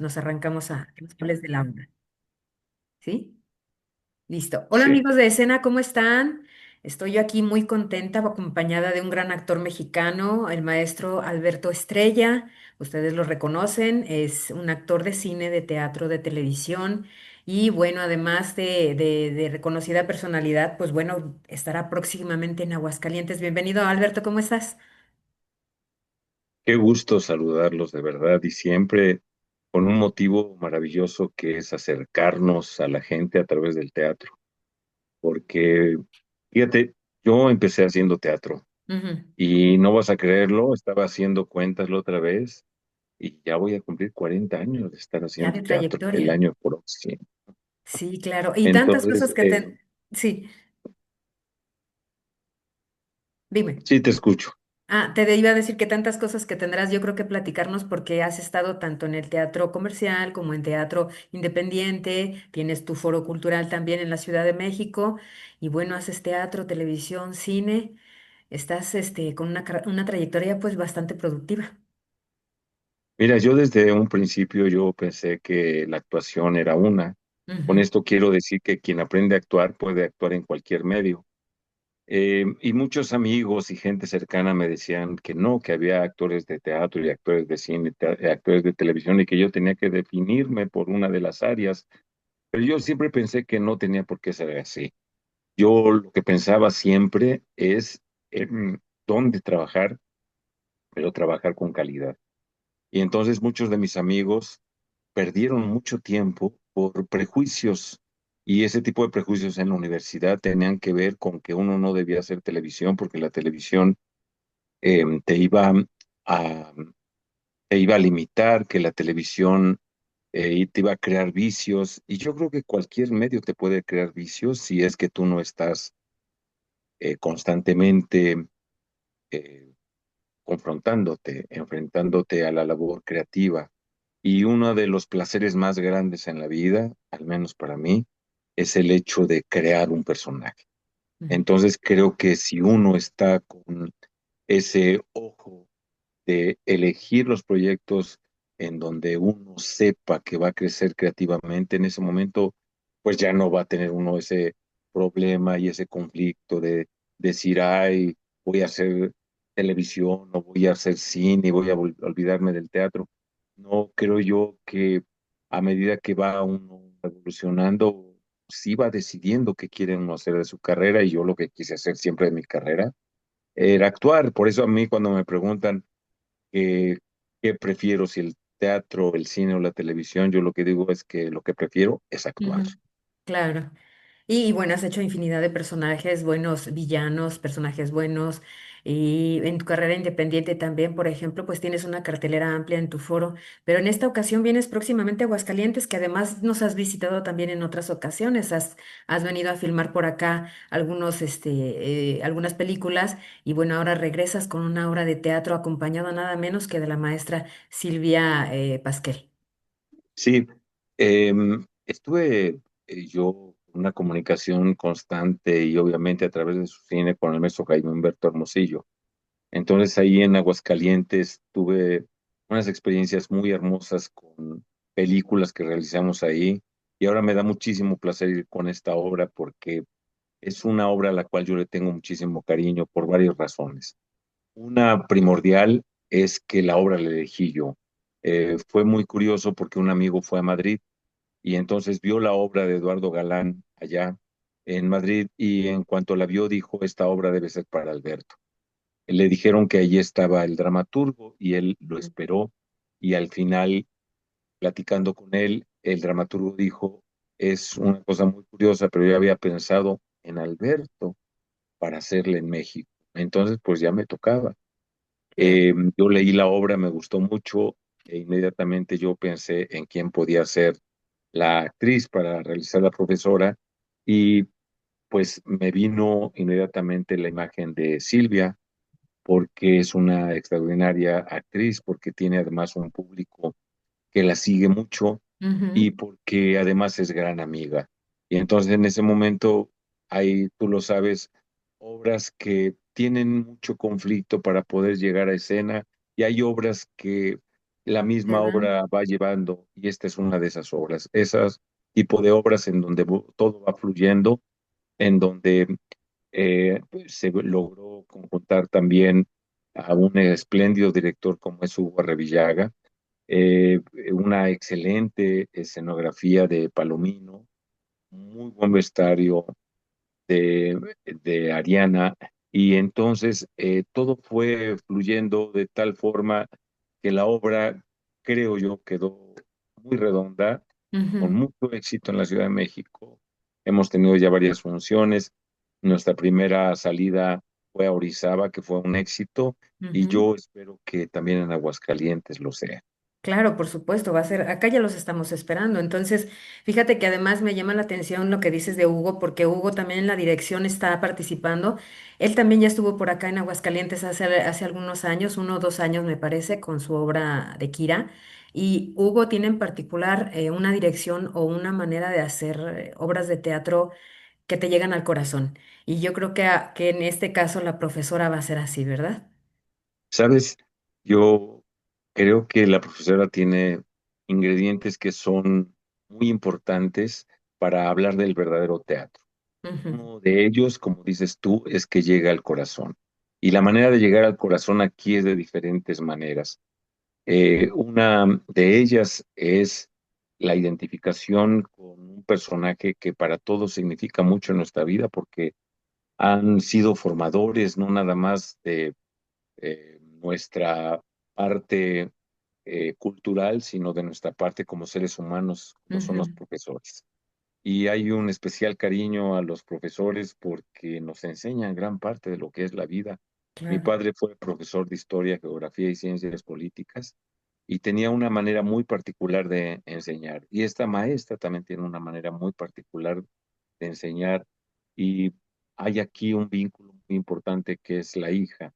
nos arrancamos a que nos hables de la obra, ¿sí? Listo. Hola Sí, amigos de escena, ¿cómo están? Estoy yo aquí muy contenta, acompañada de un gran actor mexicano, el maestro Alberto Estrella. Ustedes lo reconocen, es un actor de cine, de teatro, de televisión y bueno, además de reconocida personalidad, pues bueno, estará próximamente en Aguascalientes. Bienvenido, Alberto, ¿cómo estás? qué gusto saludarlos de verdad y siempre con un motivo maravilloso que es acercarnos a la gente a través del teatro. Porque, fíjate, yo empecé haciendo teatro Ujú. y no vas a creerlo, estaba haciendo cuentas la otra vez y ya voy a cumplir 40 años de estar Ya haciendo de teatro el trayectoria. año próximo. Sí, claro. Y tantas cosas Entonces, que te... Sí, dime. sí te escucho. Ah, te iba a decir que tantas cosas que tendrás, yo creo que platicarnos porque has estado tanto en el teatro comercial como en teatro independiente, tienes tu foro cultural también en la Ciudad de México y bueno, haces teatro, televisión, cine, estás con una trayectoria pues bastante productiva. Mira, yo desde un principio yo pensé que la actuación era una. Con Ujú, esto quiero decir que quien aprende a actuar puede actuar en cualquier medio. Y muchos amigos y gente cercana me decían que no, que había actores de teatro y actores de cine, actores de televisión y que yo tenía que definirme por una de las áreas. Pero yo siempre pensé que no tenía por qué ser así. Yo lo que pensaba siempre es dónde trabajar, pero trabajar con calidad. Y entonces muchos de mis amigos perdieron mucho tiempo por prejuicios. Y ese tipo de prejuicios en la universidad tenían que ver con que uno no debía hacer televisión porque la televisión te a, te iba a limitar, que la televisión te iba a crear vicios. Y yo creo que cualquier medio te puede crear vicios si es que tú no estás constantemente eh, confrontándote, enfrentándote a la labor creativa. Y uno de los placeres más grandes en la vida, al menos para mí, es el hecho de crear un personaje. ujú, Entonces creo que si uno está con ese ojo de elegir los proyectos en donde uno sepa que va a crecer creativamente, en ese momento, pues ya no va a tener uno ese problema y ese conflicto de decir, ay, voy a hacer televisión, o voy a hacer cine, voy a olvidarme del teatro. No, creo yo que a medida que va uno evolucionando, sí va decidiendo qué quiere uno hacer de su carrera y yo lo que quise hacer siempre de mi carrera era actuar. Por eso a mí cuando me preguntan eh, qué prefiero, si el teatro, el cine o la televisión, yo lo que digo es que lo que prefiero es actuar. ujú. Claro. Y bueno, has hecho infinidad de personajes, buenos villanos, personajes buenos. Y en tu carrera independiente también, por ejemplo, pues tienes una cartelera amplia en tu foro. Pero en esta ocasión vienes próximamente a Aguascalientes, que además nos has visitado también en otras ocasiones. Has venido a filmar por acá algunas películas. Y bueno, ahora regresas con una obra de teatro acompañado nada menos que de la maestra Silvia Pasquel. Sí, estuve yo en una comunicación constante y obviamente a través de su cine con el maestro Jaime Humberto Hermosillo. Entonces ahí en Aguascalientes tuve unas experiencias muy hermosas con películas que realizamos ahí y ahora me da muchísimo placer ir con esta obra porque es una obra a la cual yo le tengo muchísimo cariño por varias razones. Una primordial es que la obra la elegí yo. Fue muy curioso porque un amigo fue a Madrid y entonces vio la obra de Eduardo Galán allá en Madrid y en cuanto la vio dijo, esta obra debe ser para Alberto. Le dijeron que allí estaba el dramaturgo y él lo esperó y al final, platicando con él, el dramaturgo dijo, es una cosa muy curiosa, pero yo había pensado en Alberto para hacerle en México. Entonces, pues ya me tocaba. Claro. Yo leí la obra, me gustó mucho e inmediatamente yo pensé en quién podía ser la actriz para realizar la profesora y pues me vino inmediatamente la imagen de Silvia porque es una extraordinaria actriz, porque tiene además un público que la sigue mucho y Ujú. porque además es gran amiga. Y entonces en ese momento hay, tú lo sabes, obras que tienen mucho conflicto para poder llegar a escena y hay obras que la misma Ya. obra va llevando, y esta es una de esas obras, esas tipo de obras en donde todo va fluyendo, en donde pues, se logró conjuntar también a un espléndido director como es Hugo Revillaga, una excelente escenografía de Palomino, muy buen vestuario de Ariana, y entonces todo fue fluyendo de tal forma que la obra, creo yo, quedó muy redonda, con Ujú, mucho éxito en la Ciudad de México. Hemos tenido ya varias funciones. Nuestra primera salida fue a Orizaba, que fue un éxito, y ujú. yo espero que también en Aguascalientes lo sea. Claro, por supuesto, va a ser, acá ya los estamos esperando. Entonces, fíjate que además me llama la atención lo que dices de Hugo, porque Hugo también en la dirección está participando. Él también ya estuvo por acá en Aguascalientes hace algunos años, 1 o 2 años me parece, con su obra de Kira. Y Hugo tiene en particular una dirección o una manera de hacer obras de teatro que te llegan al corazón. Y yo creo que en este caso la profesora va a ser así, ¿verdad? ¿Sabes? Yo creo que la profesora tiene ingredientes que son muy importantes para hablar del verdadero teatro. Ujú, Uno de ellos, como dices tú, es que llega al corazón. Y la manera de llegar al corazón aquí es de diferentes maneras. Una de ellas es la identificación con un personaje que para todos significa mucho en nuestra vida porque han sido formadores, no nada más de nuestra parte cultural, sino de nuestra parte como seres humanos, como son los ujú, profesores. Y hay un especial cariño a los profesores porque nos enseñan gran parte de lo que es la vida. Mi claro. padre fue profesor de historia, geografía y ciencias políticas y tenía una manera muy particular de enseñar. Y esta maestra también tiene una manera muy particular de enseñar. Y hay aquí un vínculo muy importante que es la hija.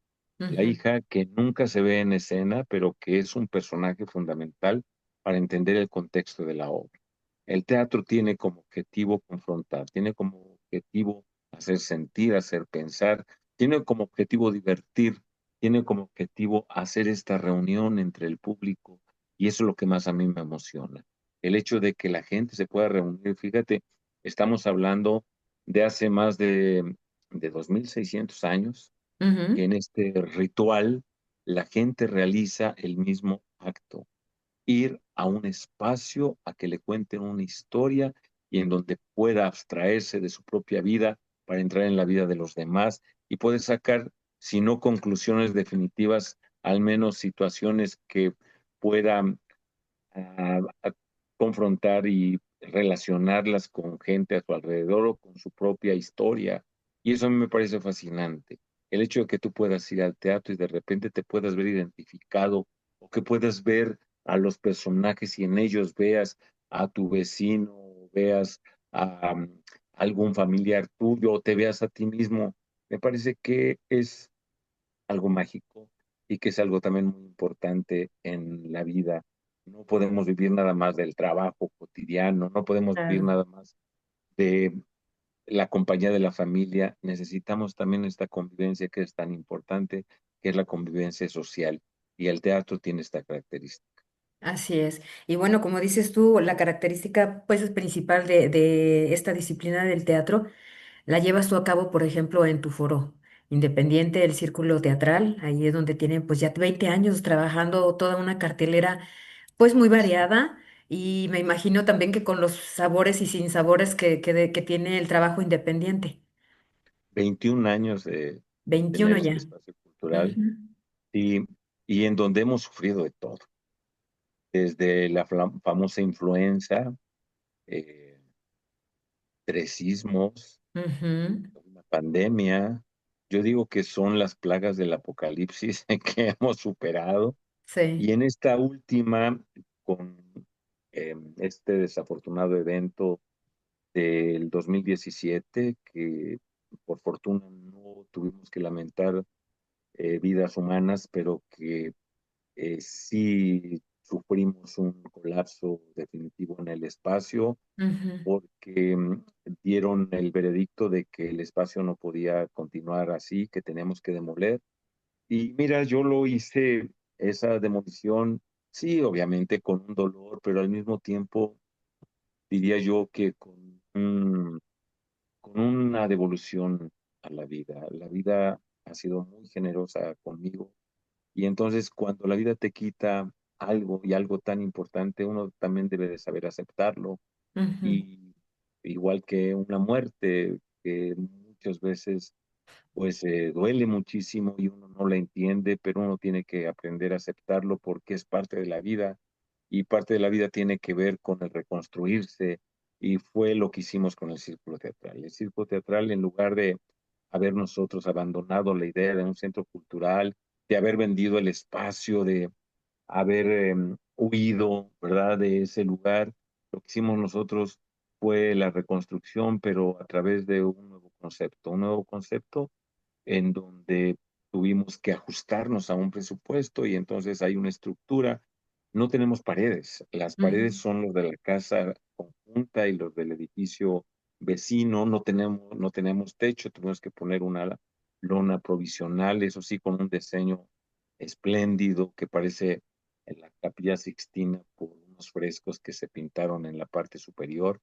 La Ujú, hija que nunca se ve en escena, pero que es un personaje fundamental para entender el contexto de la obra. El teatro tiene como objetivo confrontar, tiene como objetivo hacer sentir, hacer pensar, tiene como objetivo divertir, tiene como objetivo hacer esta reunión entre el público y eso es lo que más a mí me emociona. El hecho de que la gente se pueda reunir, fíjate, estamos hablando de hace más de 2600 años que ujú. en este ritual la gente realiza el mismo acto, ir a un espacio a que le cuenten una historia y en donde pueda abstraerse de su propia vida para entrar en la vida de los demás y puede sacar, si no conclusiones definitivas, al menos situaciones que puedan a confrontar y relacionarlas con gente a su alrededor o con su propia historia. Y eso a mí me parece fascinante. El hecho de que tú puedas ir al teatro y de repente te puedas ver identificado o que puedas ver a los personajes y en ellos veas a tu vecino, o veas a algún familiar tuyo o te veas a ti mismo, me parece que es algo mágico y que es algo también muy importante en la vida. No podemos vivir nada más del trabajo cotidiano, no podemos vivir Claro. nada más de la compañía de la familia. Necesitamos también esta convivencia que es tan importante, que es la convivencia social. Y el teatro tiene esta característica. Así es. Y bueno, como dices tú, la característica pues es principal de esta disciplina del teatro la llevas tú a cabo, por ejemplo, en tu foro independiente, el Círculo Teatral. Ahí es donde tienen pues ya 20 años trabajando toda una cartelera pues muy variada. Y me imagino también que con los sabores y sinsabores que tiene el trabajo independiente. 21 años de 21 tener este ya. espacio cultural Ujú, y, y en donde hemos sufrido de todo, desde la famosa influenza, eh, tres sismos, ujú, una pandemia. Yo digo que son las plagas del apocalipsis que hemos superado. Y sí. en esta última, con este desafortunado evento del 2017, que por fortuna no tuvimos que lamentar vidas humanas, pero que sí sufrimos un colapso definitivo en el espacio Ujú, porque dieron el veredicto de que el espacio no podía continuar así, que teníamos que demoler. Y mira, yo lo hice, esa demolición Sí, obviamente con un dolor, pero al mismo tiempo diría yo que con una devolución a la vida. La vida ha sido muy generosa conmigo y entonces cuando la vida te quita algo y algo tan importante, uno también debe de saber aceptarlo Ujú, y igual que una muerte que muchas veces pues duele muchísimo y uno no la entiende, pero uno tiene que aprender a aceptarlo porque es parte de la vida y parte de la vida tiene que ver con el reconstruirse y fue lo que hicimos con el círculo teatral. El círculo teatral, en lugar de haber nosotros abandonado la idea de un centro cultural, de haber vendido el espacio, de haber huido, ¿verdad?, de ese lugar, lo que hicimos nosotros fue la reconstrucción, pero a través de un nuevo concepto en donde tuvimos que ajustarnos a un presupuesto y entonces hay una estructura. No tenemos paredes, las ujú, paredes son los de la casa conjunta y los del edificio vecino, no tenemos techo, tuvimos que poner una lona provisional, eso sí, con un diseño espléndido que parece en la Capilla Sixtina por unos frescos que se pintaron en la parte superior,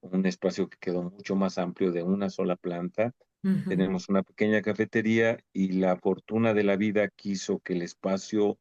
un espacio que quedó mucho más amplio de una sola planta. ujú, Tenemos una pequeña cafetería y la fortuna de la vida quiso que el espacio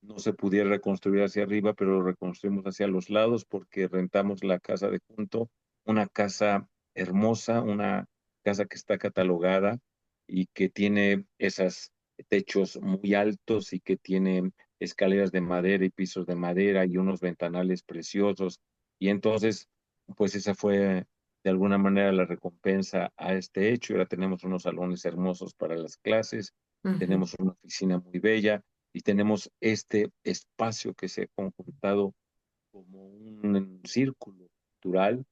no se pudiera reconstruir hacia arriba, pero lo reconstruimos hacia los lados porque rentamos la casa de junto, una casa hermosa, una casa que está catalogada y que tiene esos techos muy altos y que tiene escaleras de madera y pisos de madera y unos ventanales preciosos. Y entonces pues esa fue de alguna manera la recompensa a este hecho. Ahora tenemos unos salones hermosos para las clases, ujú, tenemos una oficina muy bella y tenemos este espacio que se ha conjuntado como un círculo cultural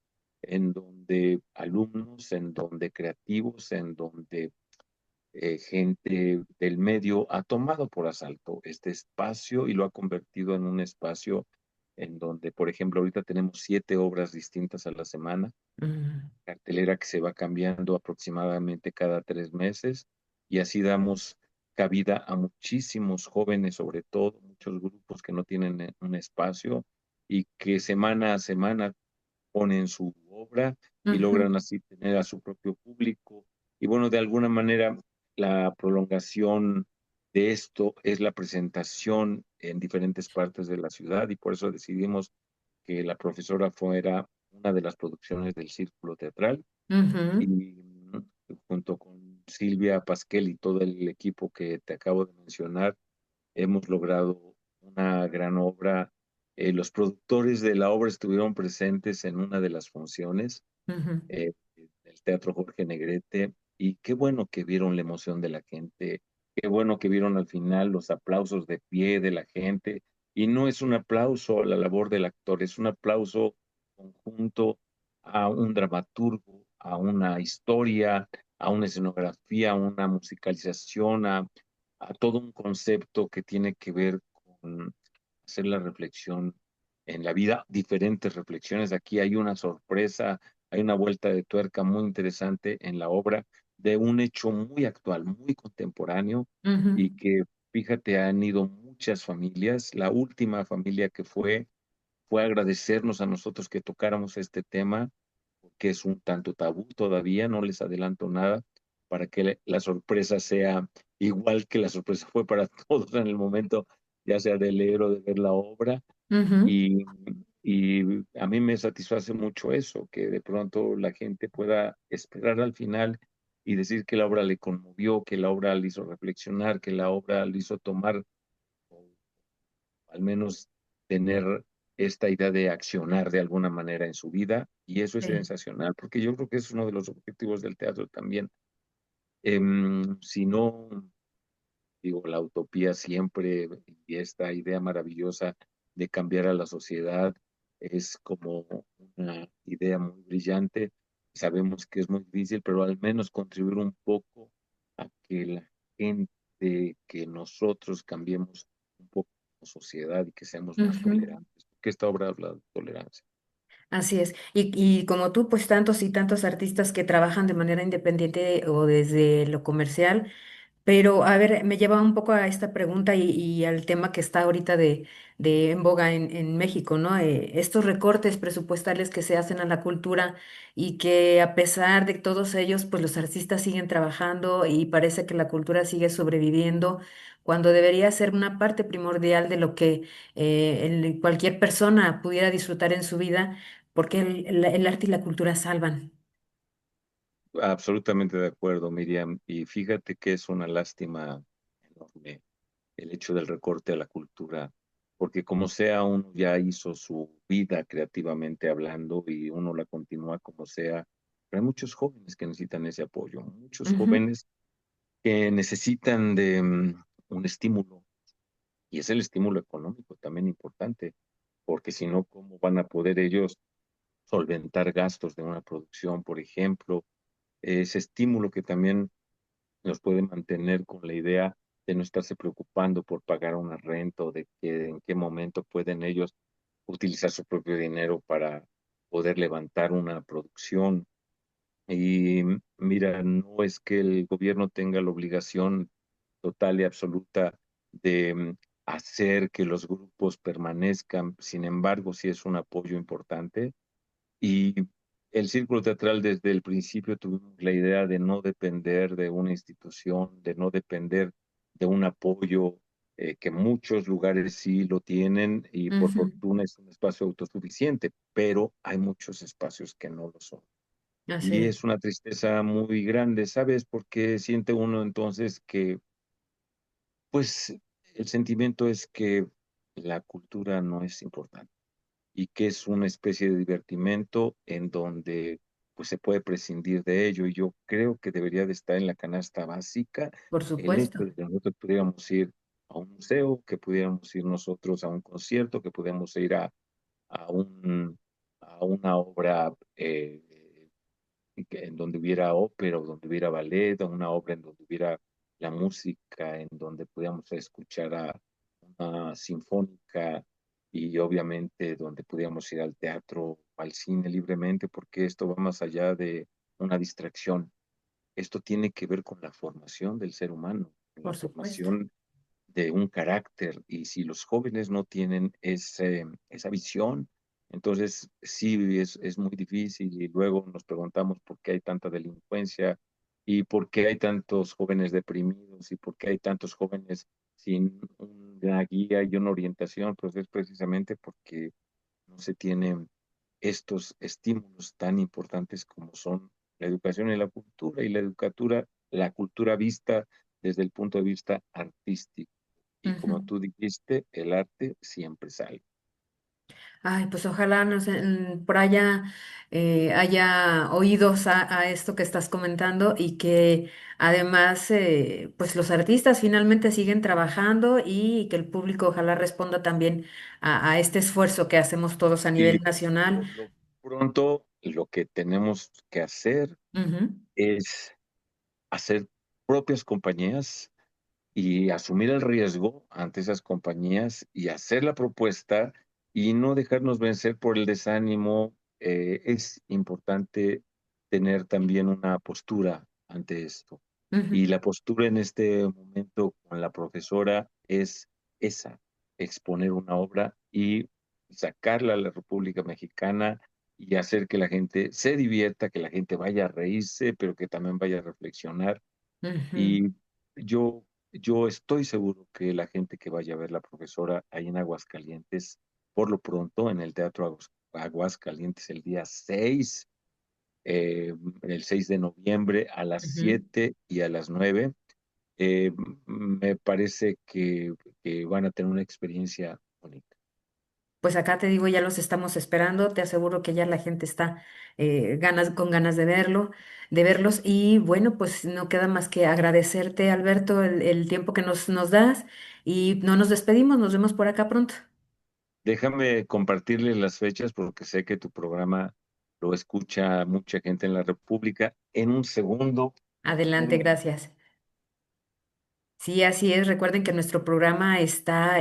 en donde alumnos, en donde creativos, en donde gente del medio ha tomado por asalto este espacio y lo ha convertido en un espacio en donde, por ejemplo, ahorita tenemos 7 obras distintas a la semana, ujú, cartelera que se va cambiando aproximadamente cada 3 meses y así damos cabida a muchísimos jóvenes, sobre todo muchos grupos que no tienen un espacio y que semana a semana ponen su obra y ujú, logran así tener a su propio público. Y bueno, de alguna manera, la prolongación de esto es la presentación en diferentes partes de la ciudad y por eso decidimos que la profesora fuera una de las producciones del Círculo Teatral y ujú, junto con Silvia Pasquel y todo el equipo que te acabo de mencionar, hemos logrado una gran obra. Los productores de la obra estuvieron presentes en una de las funciones ujú, del Teatro Jorge Negrete y qué bueno que vieron la emoción de la gente, qué bueno que vieron al final los aplausos de pie de la gente y no es un aplauso a la labor del actor, es un aplauso conjunto a un dramaturgo, a una historia, a una escenografía, a una musicalización, a todo un concepto que tiene que ver con hacer la reflexión en la vida, diferentes reflexiones. Aquí hay una sorpresa, hay una vuelta de tuerca muy interesante en la obra de un hecho muy actual, muy contemporáneo ujú, y que, fíjate, han ido muchas familias. La última familia que fue agradecernos a nosotros que tocáramos este tema, que es un tanto tabú todavía, no les adelanto nada, para que la sorpresa sea igual que la sorpresa fue para todos en el momento, ya sea de leer o de ver la obra. ujú, Y, y a mí me satisface mucho eso, que de pronto la gente pueda esperar al final y decir que la obra le conmovió, que la obra le hizo reflexionar, que la obra le hizo tomar al menos tener esta idea de accionar de alguna manera en su vida, y eso es sí, sensacional, porque yo creo que es uno de los objetivos del teatro también. Si no, digo, la utopía siempre y esta idea maravillosa de cambiar a la sociedad es como una idea muy brillante. Sabemos que es muy difícil, pero al menos contribuir un poco a que la gente, que nosotros cambiemos un poco como sociedad y que seamos más ujú. tolerantes, porque esta obra habla de tolerancia. Así es. Y como tú, pues tantos y tantos artistas que trabajan de manera independiente o desde lo comercial, Pero, a ver, me lleva un poco a esta pregunta y al tema que está ahorita de en boga en México, ¿no? Estos recortes presupuestales que se hacen a la cultura y que a pesar de todos ellos, pues los artistas siguen trabajando y parece que la cultura sigue sobreviviendo cuando debería ser una parte primordial de lo que cualquier persona pudiera disfrutar en su vida, porque el arte y la cultura salvan. Absolutamente de acuerdo, Miriam. Y fíjate que es una lástima enorme el hecho del recorte a la cultura, porque como sea, uno ya hizo su vida creativamente hablando y uno la continúa como sea. Pero hay muchos jóvenes que necesitan ese apoyo, muchos Ujú, jóvenes que necesitan de un estímulo, y es el estímulo económico también importante, porque si no, ¿cómo van a poder ellos solventar gastos de una producción, por ejemplo? Ese estímulo que también los puede mantener con la idea de no estarse preocupando por pagar una renta o de que en qué momento pueden ellos utilizar su propio dinero para poder levantar una producción. Y mira, no es que el gobierno tenga la obligación total y absoluta de hacer que los grupos permanezcan, sin embargo, sí es un apoyo importante. Y el Círculo Teatral desde el principio tuvimos la idea de no depender de una institución, de no depender de un apoyo que muchos lugares sí lo tienen y por ujú, fortuna es un espacio autosuficiente, pero hay muchos espacios que no lo son. así Y es, es una tristeza muy grande, ¿sabes? Porque siente uno entonces que, pues, el sentimiento es que la cultura no es importante y que es una especie de divertimento en donde pues se puede prescindir de ello y yo creo que debería de estar en la canasta básica por el hecho supuesto. de que nosotros pudiéramos ir a un museo, que pudiéramos ir nosotros a un concierto, que pudiéramos ir a un, a una obra en donde hubiera ópera o donde hubiera ballet, o una obra en donde hubiera la música, en donde pudiéramos escuchar a una sinfónica y obviamente donde pudiéramos ir al teatro, al cine libremente, porque esto va más allá de una distracción. Esto tiene que ver con la formación del ser humano, la Por supuesto, formación de un carácter y si los jóvenes no tienen esa visión, entonces sí es muy difícil y luego nos preguntamos por qué hay tanta delincuencia y por qué hay tantos jóvenes deprimidos y por qué hay tantos jóvenes sin una guía y una orientación, pues es precisamente porque no se tienen estos estímulos tan importantes como son la educación y la cultura vista desde el punto de vista artístico. Y ujú. como tú dijiste, el arte siempre sale. Ay, pues ojalá por allá haya oídos a esto que estás comentando y que además pues los artistas finalmente siguen trabajando y que el público ojalá responda también a este esfuerzo que hacemos todos a Y nivel nacional. por lo pronto, lo que tenemos que hacer Ujú, es hacer propias compañías y asumir el riesgo ante esas compañías y hacer la propuesta y no dejarnos vencer por el desánimo. Es importante tener también una postura ante esto. ujú, Y la postura en este momento con la profesora es esa, exponer una obra y sacarla a la República Mexicana y hacer que la gente se divierta, que la gente vaya a reírse, pero que también vaya a reflexionar ujú. y yo estoy seguro que la gente que vaya a ver la profesora ahí en Aguascalientes, por lo pronto en el Teatro Aguascalientes el día 6, el 6 de noviembre a las Ujú. 7 y a las 9, me parece que van a tener una experiencia bonita. Pues acá te digo, ya los estamos esperando, te aseguro que ya la gente está con ganas de verlo, de verlos. Y bueno, pues no queda más que agradecerte, Alberto, el tiempo que nos das y no nos despedimos, nos vemos por acá pronto. Déjame compartirles las fechas porque sé que tu programa lo escucha mucha gente en la República. En un segundo, Adelante, déjame. gracias. Sí, así es. Recuerden que nuestro programa está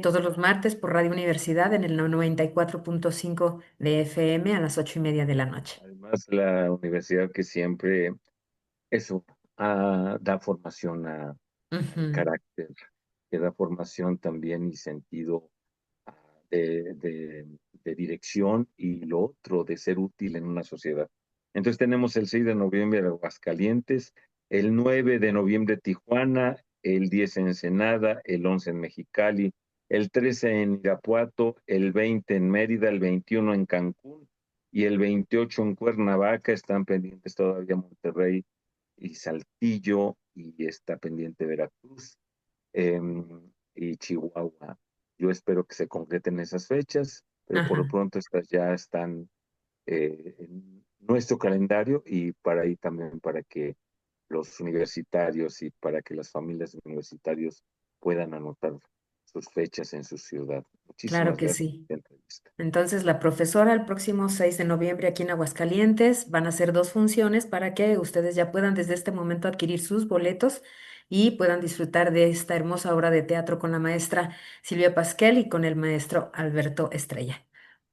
todos los martes por Radio Universidad en el 94.5 de FM a las 8:30 de la noche. Además, la universidad que siempre, eso, Da formación al Ujú. carácter, que da formación también y sentido ah, de, de- de dirección y lo otro, de ser útil en una sociedad. Entonces tenemos el 6 de noviembre en Aguascalientes, el 9 de noviembre Tijuana, el 10 en Ensenada, el 11 en Mexicali, el 13 en Irapuato, el 20 en Mérida, el 21 en Cancún y el 28 en Cuernavaca. Están pendientes todavía Monterrey y Saltillo y está pendiente Veracruz y Chihuahua. Yo espero que se concreten esas fechas, pero por lo Ajá. pronto estas ya están en nuestro calendario y para ahí también para que los universitarios y para que las familias de universitarios puedan anotar sus fechas en su ciudad. Claro Muchísimas que gracias sí. por la entrevista. Entonces, la profesora el próximo 6 de noviembre aquí en Aguascalientes van a hacer dos funciones para que ustedes ya puedan desde este momento adquirir sus boletos y puedan disfrutar de esta hermosa obra de teatro con la maestra Silvia Pasquel y con el maestro Alberto Estrella.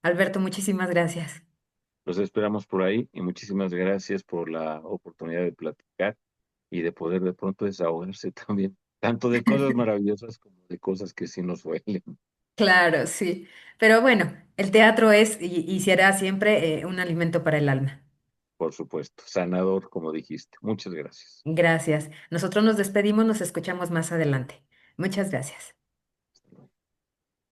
Alberto, muchísimas gracias. Los esperamos por ahí y muchísimas gracias por la oportunidad de platicar y de poder de pronto desahogarse también, tanto de cosas maravillosas como de cosas que sí nos duelen, Claro, sí. Pero bueno, el teatro es y será siempre un alimento para el alma. por supuesto. Sanador, como dijiste. Muchas gracias. Gracias. Nosotros nos despedimos, nos escuchamos más adelante. Muchas gracias.